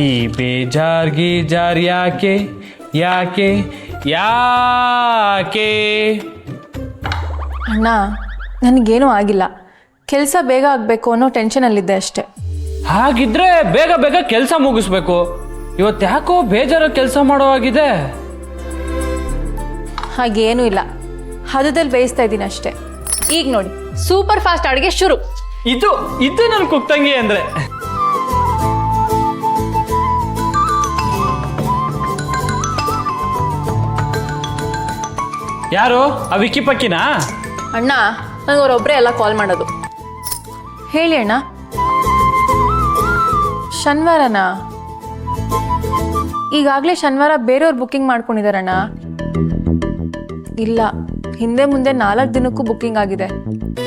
ಈ ಬೇಜಾರ್ ಗೀಜಾರ್ ಯಾಕೆ ಯಾಕೆ ಯಾಕೆ? ಅಣ್ಣ ನನಗೇನೂ ಆಗಿಲ್ಲ, ಕೆಲಸ ಬೇಗ ಆಗಬೇಕು ಅನ್ನೋ ಟೆನ್ಷನಲ್ಲಿದ್ದೆ ಅಷ್ಟೆ. ಹಾಗಿದ್ರೆ ಬೇಗ ಬೇಗ ಕೆಲಸ ಮುಗಿಸ್ಬೇಕು. ಇವತ್ತು ಯಾಕೋ ಬೇಜಾರ ಕೆಲಸ ಮಾಡೋ ಆಗಿದೆ. ಹಾಗೇನೂ ಇಲ್ಲ, ಹದದಲ್ಲಿ ಬೇಯಿಸ್ತಾ ಇದ್ದೀನಿ ಅಷ್ಟೆ. ಈಗ ನೋಡಿ ಸೂಪರ್ ಫಾಸ್ಟ್ ಅಡುಗೆ ಶುರು. ಇದು ಇದು ನನ್ನ ಕುಕ್ತಂಗಿ ಅಂದ್ರೆ. ಯಾರು ಆ ವಿಕ್ಕಿ ಪಕ್ಕಿನಾ? ಅಣ್ಣ ನನಗೆ ಅವರೊಬ್ಬರೇ ಎಲ್ಲ ಕಾಲ್ ಮಾಡೋದು. ಹೇಳಿ ಅಣ್ಣ. ಶನಿವಾರನ? ಈಗಾಗಲೇ ಶನಿವಾರ ಬೇರೆಯವ್ರು ಬುಕ್ಕಿಂಗ್ ಮಾಡ್ಕೊಂಡಿದಾರಣ್ಣ. ಇಲ್ಲ, ಹಿಂದೆ ಮುಂದೆ 4 ದಿನಕ್ಕೂ ಬುಕ್ಕಿಂಗ್ ಆಗಿದೆ.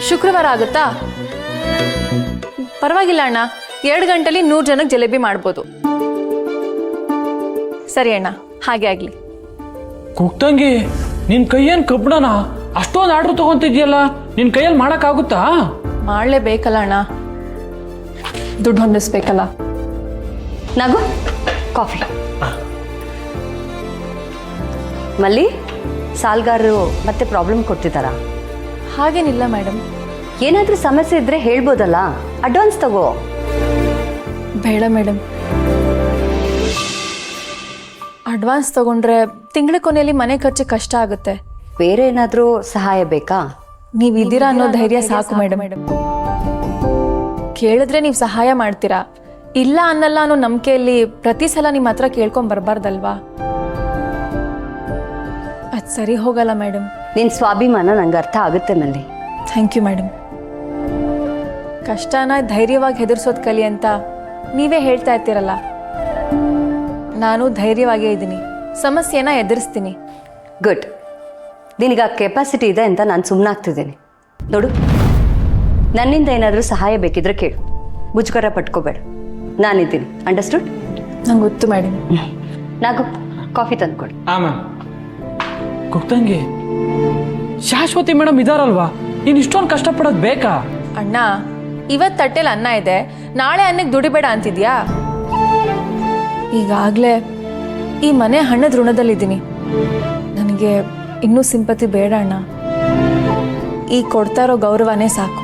ಶುಕ್ರವಾರ ಆಗುತ್ತಾ? ಪರವಾಗಿಲ್ಲ ಅಣ್ಣ, 2 ಗಂಟೆಲಿ 100 ಜನಕ್ಕೆ ಜಲೇಬಿ ಮಾಡ್ಬೋದು. ಸರಿ ಅಣ್ಣ, ಹಾಗೆ ಆಗಲಿ. ಕುಕ್ತಂಗಿ, ನಿನ್ ಕೈಯೇನು ಕಬ್ಬಣನ? ಅಷ್ಟೊಂದು ಆರ್ಡರ್ ತಗೊಂತಿದ್ಯಲ್ಲ, ನಿನ್ ಕೈಯಲ್ಲಿ ಮಾಡಕ್ಕಾಗುತ್ತಾ? ಮಾಡಲೇಬೇಕಲ್ಲ ಅಣ್ಣ, ದುಡ್ಡು ಹೊಂದಿಸ್ಬೇಕಲ್ಲ. ನಗು ಕಾಫಿ. ಮಲ್ಲಿ, ಸಾಲ್ಗಾರರು ಮತ್ತೆ ಪ್ರಾಬ್ಲಮ್ ಕೊಡ್ತಿದ್ದಾರಾ? ಹಾಗೇನಿಲ್ಲ ಮೇಡಮ್. ಏನಾದರೂ ಸಮಸ್ಯೆ ಇದ್ರೆ ಹೇಳ್ಬೋದಲ್ಲ, ಅಡ್ವಾನ್ಸ್ ತಗೋ. ಬೇಡ ಮೇಡಮ್, ಅಡ್ವಾನ್ಸ್ ತಗೊಂಡ್ರೆ ತಿಂಗಳ ಕೊನೆಯಲ್ಲಿ ಮನೆ ಖರ್ಚು ಕಷ್ಟ ಆಗುತ್ತೆ. ಬೇರೆ ಏನಾದರೂ ಸಹಾಯ ಬೇಕಾ? ನೀವಿದ್ದೀರಾ ಅನ್ನೋ ಧೈರ್ಯ ಸಾಕು ಮೇಡಮ್. ಕೇಳಿದ್ರೆ ನೀವು ಸಹಾಯ ಮಾಡ್ತೀರಾ, ಇಲ್ಲ ಅನ್ನಲ್ಲ ಅನ್ನೋ ನಂಬಿಕೆಯಲ್ಲಿ ಪ್ರತಿ ಸಲ ನಿಮ್ಮ ಹತ್ರ ಕೇಳ್ಕೊಂಡ್ ಬರಬಾರ್ದಲ್ವಾ? ಅದು ಸರಿ ಹೋಗಲ್ಲ ಮೇಡಮ್. ನಿನ್ನ ಸ್ವಾಭಿಮಾನ ನಂಗೆ ಅರ್ಥ ಆಗುತ್ತೆ ಮಲ್ಲಿ. Thank you madam. ಕಷ್ಟನ ಧೈರ್ಯವಾಗಿ ಹೆದರ್ಸೋದು ಕಲಿ ಅಂತ ನೀವೇ ಹೇಳ್ತಾ ಇರ್ತೀರಲ್ಲ, ನಾನು ಧೈರ್ಯವಾಗೇ ಇದ್ದೀನಿ, ಸಮಸ್ಯೆನ ಎದುರಿಸ್ತೀನಿ. ಗುಡ್. ನಿನಗೆ ಆ ಕೆಪಾಸಿಟಿ ಇದೆ ಅಂತ ನಾನು ಸುಮ್ಮನಾಗ್ತಿದ್ದೀನಿ. ನೋಡು, ನನ್ನಿಂದ ಏನಾದರೂ ಸಹಾಯ ಬೇಕಿದ್ರೆ ಕೇಳು, ಮುಜುಗರ ಪಟ್ಕೋಬೇಡ, ನಾನಿದ್ದೀನಿ. ಅಂಡರ್ಸ್ಟುಡ್? ನಂಗೆ ಗೊತ್ತು ಮೇಡಮ್. ನಾಗು, ಕಾಫಿ ತಂದ್ಕೊಡಿ. ಮ್ಯಾಮ್. ಕುಕ್ತಂಗಿ, ಶಾಶ್ವತಿ ಮೇಡಮ್ ಇದಾರಲ್ವಾ, ನೀನು ಇಷ್ಟೊಂದು ಕಷ್ಟಪಡೋದು ಬೇಕಾ? ಅಣ್ಣ, ಇವತ್ತು ತಟ್ಟೆಲಿ ಅನ್ನ ಇದೆ, ನಾಳೆ ಅನ್ನಕ್ಕೆ ದುಡಿಬೇಡ ಅಂತಿದ್ಯಾ? ಈಗಾಗಲೇ ಈ ಮನೆ ಹಣ್ಣದ ಋಣದಲ್ಲಿದ್ದೀನಿ. ನನಗೆ ಇನ್ನೂ ಸಿಂಪತಿ ಬೇಡ ಅಣ್ಣ, ಈ ಕೊಡ್ತಾ ಇರೋ ಗೌರವನೇ ಸಾಕು.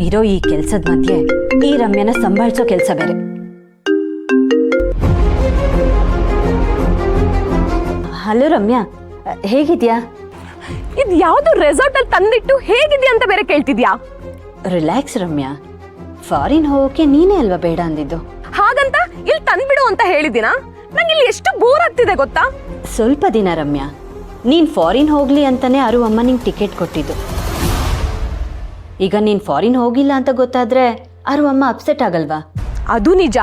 ಇರೋ ಈ ಕೆಲಸದ ಮಧ್ಯೆ ಈ ರಮ್ಯನ ಸಂಭಾಳಿಸೋ ಕೆಲಸ ಬೇರೆ. ಹಲೋ ರಮ್ಯಾ, ಹೇಗಿದ್ಯಾ? ಇದು ಯಾವ್ದು ರೆಸಾರ್ಟ್ ಅಲ್ಲಿ ತಂದಿಟ್ಟು ಹೇಗಿದ್ಯಾ ಅಂತ ಬೇರೆ ಕೇಳ್ತಿದ್ಯಾ? ರಿಲ್ಯಾಕ್ಸ್ ರಮ್ಯಾ, ಫಾರಿನ್ ಹೋಗೋಕೆ ನೀನೇ ಅಲ್ವಾ ಬೇಡ ಅಂದಿದ್ದು? ಹಾಗಂತ ಇಲ್ಲಿ ತಂದ್ಬಿಡು ಅಂತ ಹೇಳಿದಿನ? ನಂಗೆ ಇಲ್ಲಿ ಎಷ್ಟು ಬೋರ್ ಆಗ್ತಿದೆ ಗೊತ್ತಾ? ಸ್ವಲ್ಪ ದಿನ ರಮ್ಯಾ, ನೀನ್ ಫಾರಿನ್ ಹೋಗ್ಲಿ ಅಂತಾನೆ ಅರು ಅಮ್ಮ ನಿಂಗೆ ಟಿಕೆಟ್ ಕೊಟ್ಟಿದ್ದು. ಈಗ ನೀನ್ ಫಾರಿನ್ ಹೋಗಿಲ್ಲ ಅಂತ ಗೊತ್ತಾದ್ರೆ ಅರು ಅಮ್ಮ ಅಪ್ಸೆಟ್ ಆಗಲ್ವಾ? ಅದು ನಿಜ.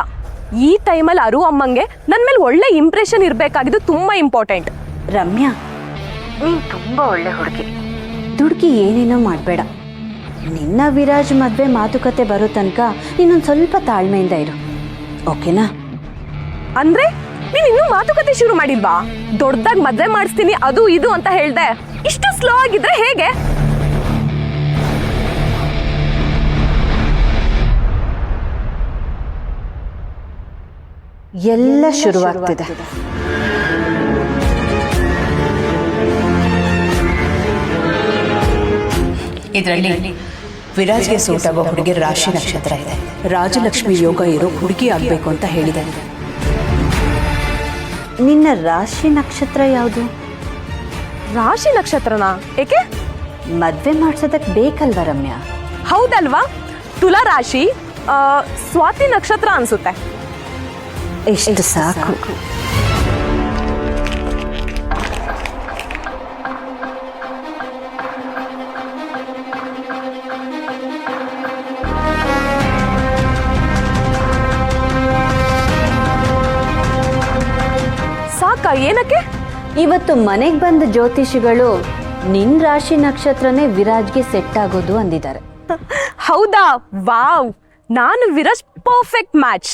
ಈ ಟೈಮಲ್ಲಿ ಅರು ಅಮ್ಮಂಗೆ ನನ್ನ ಮೇಲೆ ಒಳ್ಳೆ ಇಂಪ್ರೆಷನ್ ಇರಬೇಕಾಗಿದ್ದು ತುಂಬಾ ಇಂಪಾರ್ಟೆಂಟ್. ರಮ್ಯಾ, ನೀನ್ ತುಂಬಾ ಒಳ್ಳೆ ಹುಡುಗಿ. ದುಡುಕಿ ಏನೇನೋ ಮಾಡಬೇಡ. ನಿನ್ನ ವಿರಾಜ್ ಮದ್ವೆ ಮಾತುಕತೆ ಬರೋ ತನಕ ನೀನೊಂದು ಸ್ವಲ್ಪ ತಾಳ್ಮೆಯಿಂದ ಇರು, ಓಕೆನಾ? ಅಂದ್ರೆ ನೀನ್ ಇನ್ನೂ ಮಾತುಕತೆ ಶುರು ಮಾಡಿಲ್ವಾ? ದೊಡ್ಡದಾಗಿ ಮದ್ವೆ ಮಾಡಿಸ್ತೀನಿ ಅದು ಇದು ಅಂತ ಹೇಳ್ದೆ, ಇಷ್ಟು ಸ್ಲೋ ಆಗಿದ್ರೆ ಹೇಗೆ? ಎಲ್ಲ ಶುರುವಾಗ್ತಿದೆ. ಇದರಲ್ಲಿ ವಿರಾಜ್ಗೆ ಸೂಟ್ ಆಗೋ ಹುಡುಗಿ ರಾಶಿ ನಕ್ಷತ್ರ ಇದೆ. ರಾಜಲಕ್ಷ್ಮಿ ಯೋಗ ಇರೋ ಹುಡುಗಿ ಆಗ್ಬೇಕು ಅಂತ ಹೇಳಿದೆ. ನಿನ್ನ ರಾಶಿ ನಕ್ಷತ್ರ ಯಾವುದು? ರಾಶಿ ನಕ್ಷತ್ರನಾ? ಏಕೆ? ಮದ್ವೆ ಮಾಡ್ಸೋದಕ್ಕೆ ಬೇಕಲ್ವಾ ರಮ್ಯಾ? ಹೌದಲ್ವಾ? ತುಲಾ ರಾಶಿ, ಸ್ವಾತಿ ನಕ್ಷತ್ರ ಅನ್ಸುತ್ತೆ. ಎಷ್ಟು ಸಾಕು. ಸಾಕಾ? ಏನಕ್ಕೆ? ಇವತ್ತು ಮನೆಗೆ ಬಂದ ಜ್ಯೋತಿಷಿಗಳು ನಿನ್ ರಾಶಿ ನಕ್ಷತ್ರನೇ ವಿರಾಜ್ಗೆ ಸೆಟ್ ಆಗೋದು ಅಂದಿದ್ದಾರೆ. ಹೌದಾ? ವಾವ್, ನಾನು ವಿರಾಜ್ ಪರ್ಫೆಕ್ಟ್ ಮ್ಯಾಚ್.